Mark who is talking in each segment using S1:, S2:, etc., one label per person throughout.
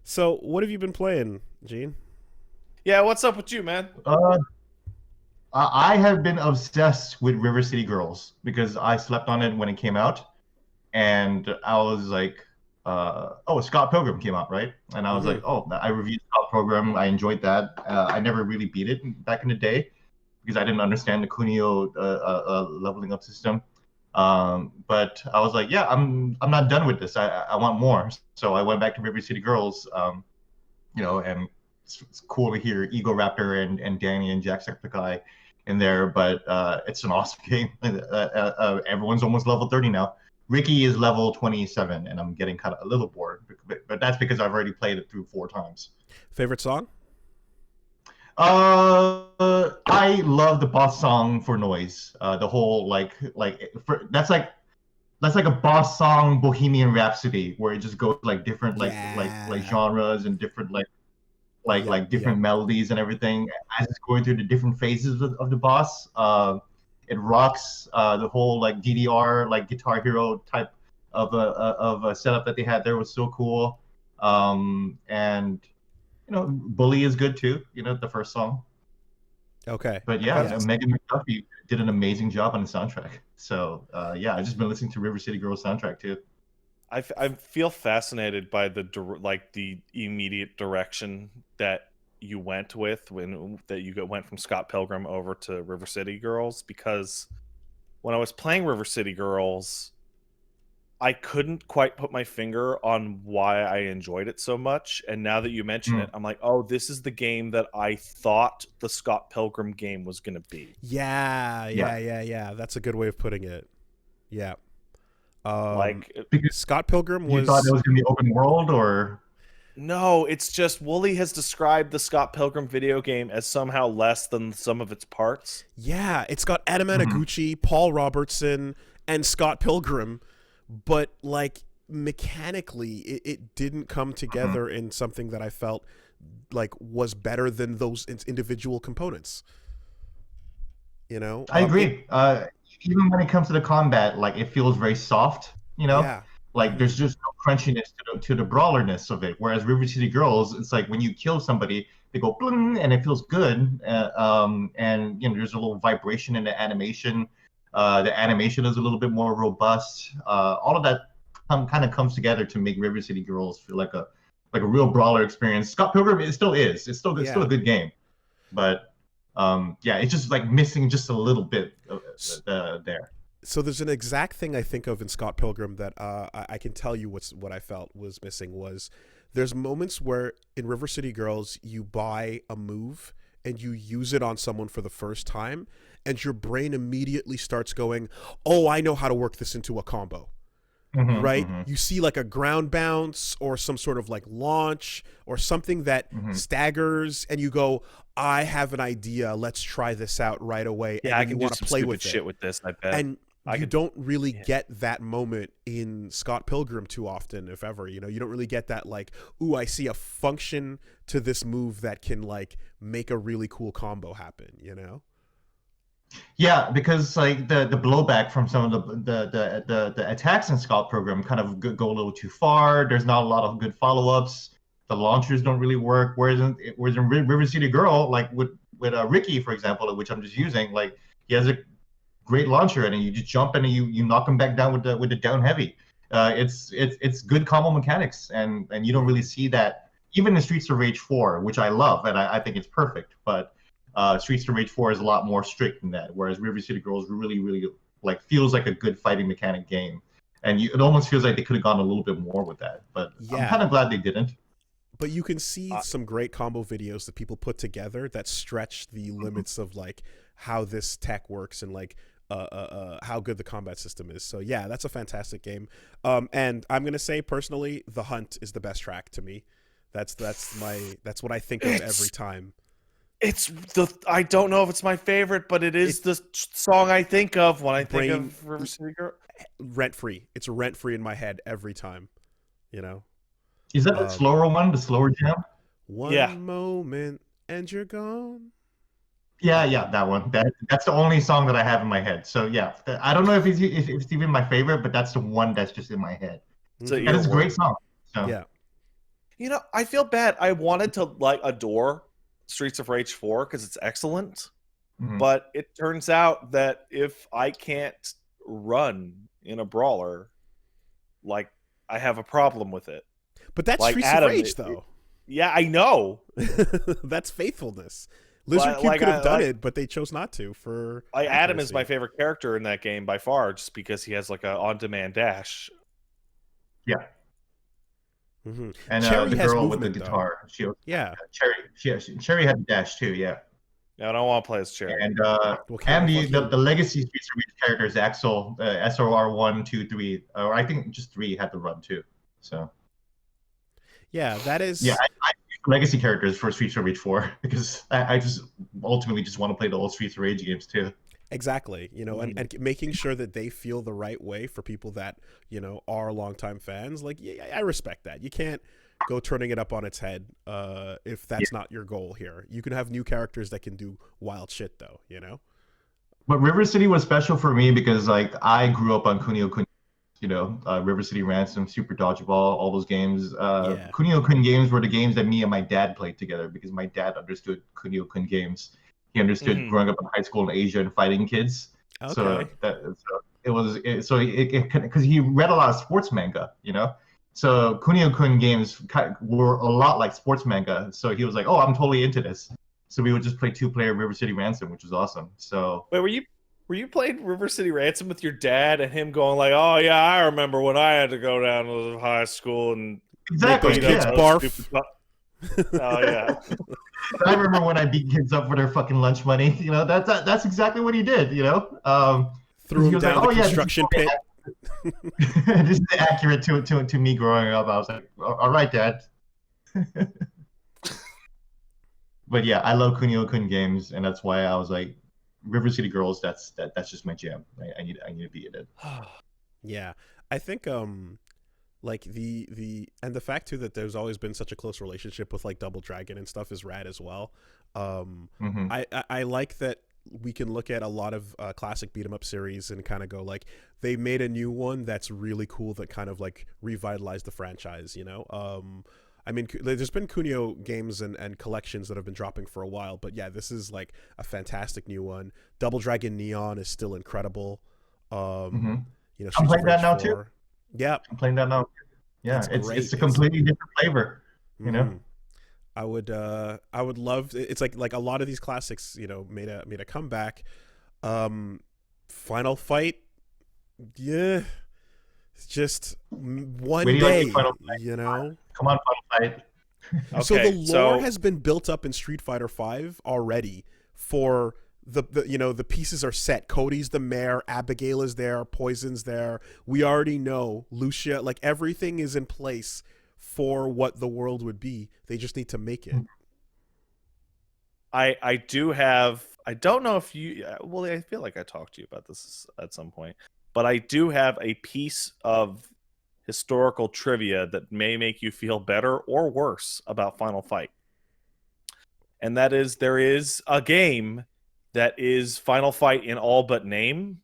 S1: So, what have you been playing, Gene?
S2: Yeah, what's up with you, man?
S3: Uh, I have been obsessed with River City Girls because I slept on it when it came out, and I was like, oh, Scott Pilgrim came out, right? And I was like,
S1: Hmm.
S3: oh, I reviewed Scott Pilgrim. I enjoyed that. I never really beat it back in the day because I didn't understand the Kunio leveling up system. But I was like, yeah, I'm not done with this. I want more. So I went back to River City Girls. And it's cool to hear Ego Raptor and Danny and Jacksepticeye in there, but it's an awesome game. Everyone's almost level 30 now. Ricky is level 27, and I'm getting kind of a little bored, but that's because I've already played it through 4 times.
S1: Favorite song?
S3: I love the boss song for Noise. The whole that's like a boss song Bohemian Rhapsody where it just goes like different like
S1: Yeah.
S3: genres and different
S1: Yep. Yep.
S3: different melodies and everything as it's going through the different phases of the boss. It rocks. The whole like DDR like Guitar Hero type of a setup that they had there was so cool. And Bully is good too. The first song.
S1: Okay.
S3: But yeah,
S1: Yeah.
S3: Megan McDuffie did an amazing job on the soundtrack. So yeah, I've just been listening to River City Girls soundtrack too.
S2: I feel fascinated by the immediate direction that you went with went from Scott Pilgrim over to River City Girls, because when I was playing River City Girls, I couldn't quite put my finger on why I enjoyed it so much. And now that you mention it,
S3: Mm.
S2: I'm like, oh, this is the game that I thought the Scott Pilgrim game was going to be.
S1: Yeah.
S3: Yeah,
S1: Yeah. Yeah. Yeah. That's a good way of putting it. Yeah. Um,
S2: Like,
S3: because
S1: Scott Pilgrim
S3: you thought it
S1: was.
S3: was gonna be open world, or
S2: no, it's just Wooly has described the Scott Pilgrim video game as somehow less than some of its parts.
S1: Yeah. It's got Adam
S3: Mhm.
S1: Anaguchi, Paul Robertson, and Scott Pilgrim, but like mechanically, it didn't come
S3: Mhm.
S1: together in something that I felt like was better than those individual components. You know.
S3: I
S1: It.
S3: agree. Even when it comes to the combat, like it feels very soft.
S1: Yeah.
S3: Like
S1: Hmm.
S3: there's just no crunchiness to the brawlerness of it. Whereas River City Girls, it's like when you kill somebody, they go bling, and it feels good. And there's a little vibration in the animation. The animation is a little bit more robust. All of that kind of comes together to make River City Girls feel like a real brawler experience. Scott Pilgrim, it still is. It's still a
S1: Yeah.
S3: good game, but yeah, it's just like missing just a little bit there.
S1: So there's an exact thing I think of in Scott Pilgrim that I can tell you what I felt was missing was there's moments where in River City Girls you buy a move and you use it on someone for the first time and your brain immediately starts going, "Oh, I know how to work this into a combo."
S3: Hmm.
S1: Right?
S3: Hmm.
S1: You see like a ground bounce or some sort of like launch or something that
S3: Hmm.
S1: staggers and you go, "I have an idea. Let's try this out right away."
S2: Yeah,
S1: And
S2: I
S1: then you
S2: can do
S1: want to
S2: some
S1: play
S2: stupid
S1: with it,
S2: shit with this, I bet.
S1: and
S2: I
S1: you
S2: could.
S1: don't really
S2: Yeah.
S1: get that moment in Scott Pilgrim too often, if ever. You don't really get that like, "Ooh, I see a function to this move that can like make a really cool combo happen."
S3: Yeah, because like the blowback from some of the attacks in Scout program kind of go a little too far. There's not a lot of good follow-ups. The launchers don't really work. Whereas in River City Girl, like with Ricky, for example, which I'm just using, like he has a great launcher, and you just jump and you knock him back down with the down heavy. It's good combo mechanics, and you don't
S1: Hmm.
S3: really see that even in Streets of Rage 4, which I love, and I think it's perfect. But Streets of Rage 4 is a lot more strict than that, whereas River City Girls really like feels like a good fighting mechanic game, and it almost feels like they could have gone a little bit more with that. But I'm kind
S1: Yeah,
S3: of glad they didn't.
S1: but you can see
S2: Uh,
S1: some great combo videos that people put together that stretch the limits of like how this tech works and like how good the combat system is. So yeah, that's a fantastic game. And I'm gonna say personally, The Hunt is the best track to me. That's what I think of every
S2: it's
S1: time.
S2: it's the I don't know if it's my favorite, but it is
S1: It's
S2: the song I think of when I think
S1: brain
S2: of River City Girl.
S1: rent free. It's rent free in my head every time. You know,
S3: Is that the
S1: um,
S3: slower one, the slower jam?
S2: Yeah,
S1: one moment and you're gone.
S3: Yeah,
S1: That
S3: yeah,
S1: one.
S3: that one. That's the only song that I have in my head. So yeah, I don't know if it's even my favorite, but that's the one that's just in my head,
S2: it's an
S1: Hmm.
S3: and it's a great
S2: earworm.
S3: song. So
S1: Yeah.
S2: You know, I feel bad. I wanted to like adore Streets of Rage 4 because it's excellent,
S3: Mhm.
S2: but it turns out that if I can't run in a brawler, like I have a problem with it.
S1: But that's
S2: Like
S1: Streets
S2: Adam,
S1: of Rage, though.
S2: Yeah, I know.
S1: That's faithfulness. Lizard
S2: But,
S1: Cube
S2: like,
S1: could have done
S2: like-
S1: it, but they chose not to for
S2: Like Adam is my
S1: accuracy.
S2: favorite character in that game by far, just because he has like a on-demand dash.
S3: Yeah.
S1: Mhm.
S3: And
S1: Cherry
S3: the
S1: has
S3: girl with the
S1: movement, though.
S3: guitar,
S1: Yeah.
S3: Cherry had the dash too, yeah.
S2: I don't want to play as Cherry.
S3: And
S1: Well,
S3: and the,
S1: fuck you.
S3: the legacy Streets of Rage characters, Axel, SOR 1, 2, 3, or I think just 3 had the run too. So
S1: Yeah, that is.
S3: yeah, I use legacy characters for Streets of Rage 4 because I just ultimately just want to play the old Streets of Rage games too.
S1: Exactly, you know,
S3: Mm-hmm.
S1: and making sure that they feel the right way for people that, you know, are longtime fans. Like, yeah, I respect that. You can't go turning it up on its head if that's not your goal here. You can have new characters that can do wild shit, though, you know?
S3: But River City was special for me because like I grew up on Kunio Kun, you know, River City Ransom, Super Dodgeball, all those games.
S1: Yeah.
S3: Kunio Kun games were the games that me and my dad played together because my dad understood Kunio Kun games. He understood
S2: Mhm.
S3: growing up in high school in Asia and fighting kids.
S1: Okay.
S3: So it was because he read a lot of sports manga, you know. So Kunio Kun games were a lot like sports manga. So he was like, "Oh, I'm totally into this." So we would just play 2-player River City Ransom, which was awesome. So
S2: Wait, were you playing River City Ransom with your dad and him going like, "Oh yeah, I remember when I had to go down to high school and
S3: exactly,
S1: those kids
S3: yeah.
S1: barf.
S2: Oh yeah,
S3: I remember when I beat kids up for their fucking lunch money. You know, that's exactly what he did. You know,
S1: Threw
S3: he
S1: him
S3: was
S1: down
S3: like,
S1: the
S3: "Oh, yeah, this is
S1: construction
S3: totally
S1: pit.
S3: this is accurate to me growing up." I was like, "All right, Dad." But yeah, I love Kunio Kun games, and that's why I was like, River City Girls. That's just my jam. I need to be in it.
S1: Yeah, I think like the and the fact too that there's always been such a close relationship with like Double Dragon and stuff is rad as well.
S3: Mhm.
S1: I like that we can look at a lot of classic beat 'em up series and kind of go like they made a new one that's really cool that kind of like revitalized the franchise, you know. I mean, there's been Kunio games and collections that have been dropping for a while, but yeah, this is like a fantastic new one. Double Dragon Neon is still incredible.
S3: Mhm.
S1: You know,
S3: I'm
S1: Streets of
S3: playing that
S1: Rage
S3: now, too.
S1: 4. Yeah,
S3: I'm playing that now. Yeah,
S1: That's great.
S3: it's a completely different flavor. You know.
S1: Mhm. I would love. It's like a lot of these classics, you know, made a comeback. Final Fight, yeah, it's just one
S3: Wait till I
S1: day,
S3: see Final Fight.
S1: you know.
S3: Come on, Final Fight.
S1: So the
S2: Okay,
S1: lore has been built up in Street Fighter V already for the you know the pieces are set. Cody's the mayor, Abigail is there, Poison's there. We already know Lucia. Like everything is in place for what the world would be. They just need to make it.
S2: I do have. I don't know if you. Well, I feel like I talked to you about this at some point, but I do have a piece of historical trivia that may make you feel better or worse about Final Fight. And that is there is a game that is Final Fight in all but name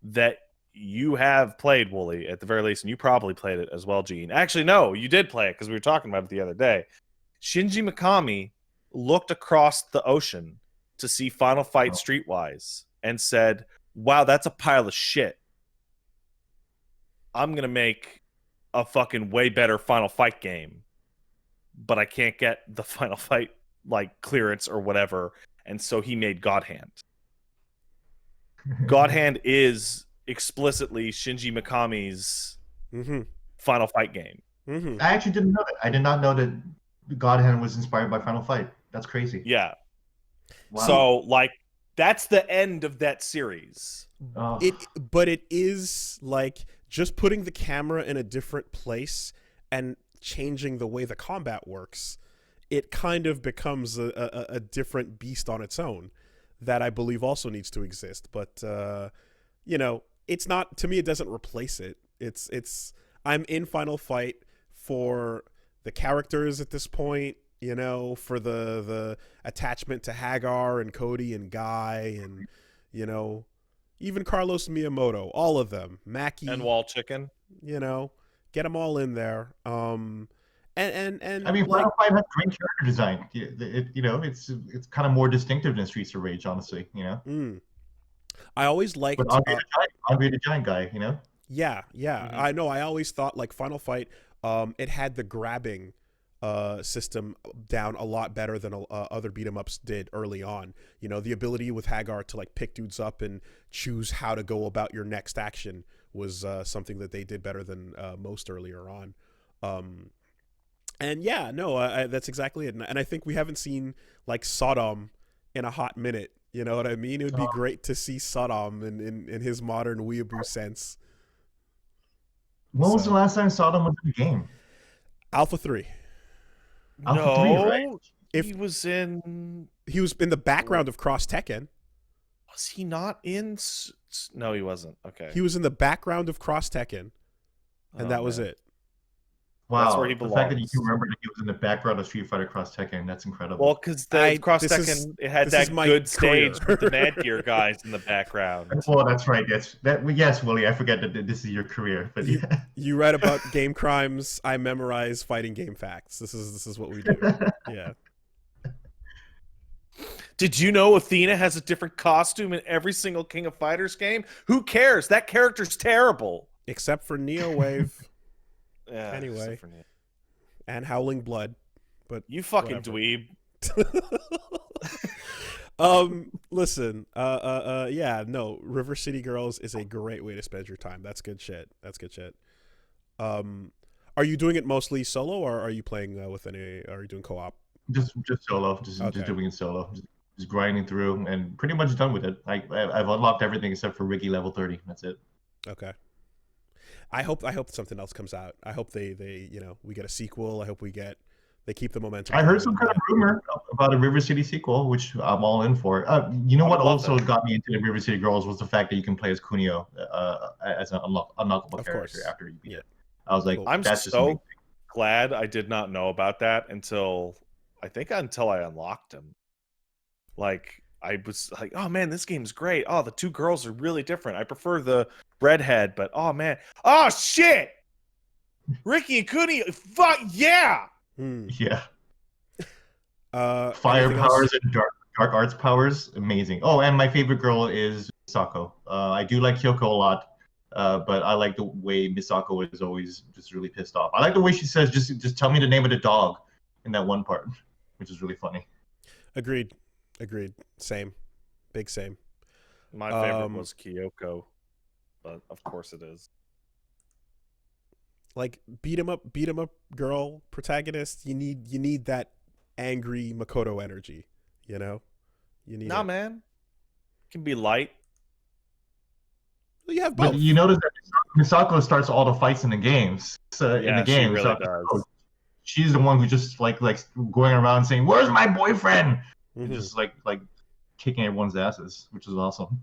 S2: that you have played, Wooly, at the very least, and you probably played it as well, Gene. Actually, no, you did play it because we were talking about it the other day. Shinji Mikami looked across the ocean to see Final Fight Streetwise and said, "Wow, that's a pile of shit. I'm going to make a fucking way better Final Fight game, but I can't get the Final Fight like clearance or whatever." And so he made God Hand. God Hand is explicitly Shinji Mikami's
S1: Mm-hmm.
S2: Final Fight game.
S1: Mm-hmm.
S3: I actually didn't know that. I did not know that God Hand was inspired by Final Fight. That's crazy.
S2: Yeah.
S3: Wow.
S2: So like that's the end of that series.
S3: Oh.
S1: But it is like just putting the camera in a different place and changing the way the combat works. It kind of becomes a different beast on its own that I believe also needs to exist. But you know, it's not, to me, it doesn't replace it. It's I'm in Final Fight for the characters at this point, you know, for the attachment to Hagar and Cody and Guy and, you know, even Carlos Miyamoto, all of them, Mackie
S2: And Wall Chicken.
S1: you know, get them all in there. And
S3: I mean,
S1: like,
S3: Final Fight has great character design. It's kind of more distinctive than Streets of Rage, honestly.
S1: I always
S3: But
S1: liked
S3: Andre the Giant guy.
S1: yeah, yeah.
S2: Mhm.
S1: I know. I always thought like Final Fight, it had the grabbing system down a lot better than other beat 'em ups did early on. You know, the ability with Hagar to like pick dudes up and choose how to go about your next action was something that they did better than most earlier on. And yeah, no, that's exactly it. And I think we haven't seen like Sodom in a hot minute. You know what I mean? It would be great to see Sodom in his modern weeaboo sense.
S3: When was
S1: So-
S3: the last time Sodom was in the game?
S1: Alpha 3.
S3: Alpha 3, right?
S1: If-
S2: he was in.
S1: He was in the background of Cross Tekken.
S2: Was he not in? No, he wasn't. Okay.
S1: He was in the background of Cross Tekken, and
S2: Oh,
S1: that was
S2: man.
S1: it.
S3: Wow,
S2: That's where he
S3: the fact that you
S2: belongs.
S3: can remember that he was in the background of Street Fighter Cross Tekken, that's incredible.
S2: Well, because the
S1: I-
S2: Cross
S1: this is-
S2: Tekken, it had
S1: this is
S2: that
S1: my
S2: good stage
S1: career.
S2: with the Mad Gear guys in the background.
S3: Well, that's right. Yes, Willie. I forget that this is your career, but
S1: You-
S3: yeah.
S1: You read about game crimes. I memorize fighting game facts. This is what we do. Yeah.
S2: Did you know Athena has a different costume in every single King of Fighters game? Who cares? That character's terrible.
S1: Except for Neo Wave
S2: Yeah,
S1: Anyway.
S2: except for Neo.
S1: and Howling Blood. But
S2: You fucking
S1: Whatever.
S2: dweeb.
S1: Listen, yeah, no, River City Girls is a great way to spend your time. That's good shit. Are you doing it mostly solo, or are you playing with any? Are you doing co-op?
S3: just solo, just
S1: Okay.
S3: doing it solo, just grinding through, and pretty much done with it. I've unlocked everything except for Ricky level 30. That's it.
S1: Okay. I hope something else comes out. I hope they we get a sequel. I hope they keep the momentum.
S3: I heard
S1: going.
S3: some kind of rumor about a River City sequel, which I'm all in for. You know
S2: I
S3: what
S2: would love
S3: also
S2: that.
S3: got me into the River City Girls was the fact that you can play as Kunio as an unlockable
S1: Of
S3: character
S1: course.
S3: after you beat
S1: Yeah.
S3: it. I was like,
S1: Cool.
S2: I'm
S3: that's just
S2: so
S3: amazing.
S2: glad I did not know about that until I unlocked him. Like I was like, oh man, this game's great. Oh, the two girls are really different. I prefer the redhead, but oh man, oh shit, Ricky and Cooney, fuck yeah.
S1: Hmm.
S3: Yeah.
S1: Fire
S3: Fire powers and dark arts powers, amazing. Oh, and my favorite girl is Misako. I do like Kyoko a lot, but I like the way Misako is always just really pissed off. I like the way she says, "Just tell me the name of the dog," in that one part, which is really funny.
S1: Agreed. Same. Big same.
S2: My favorite
S1: Um,
S2: was Kyoko, but of course it is.
S1: Like beat 'em up girl protagonist. You need that angry Makoto energy. You know. You need.
S2: Nah,
S1: it.
S2: man, it can be light.
S1: Well, you have both.
S3: But you notice that Misako starts all the fights in the games. In
S2: Yeah,
S3: the game,
S2: she really
S3: so
S2: does.
S3: she's the one who just like going around saying, "Where's my boyfriend?"
S1: Mhm.
S3: And just like kicking everyone's asses, which is awesome.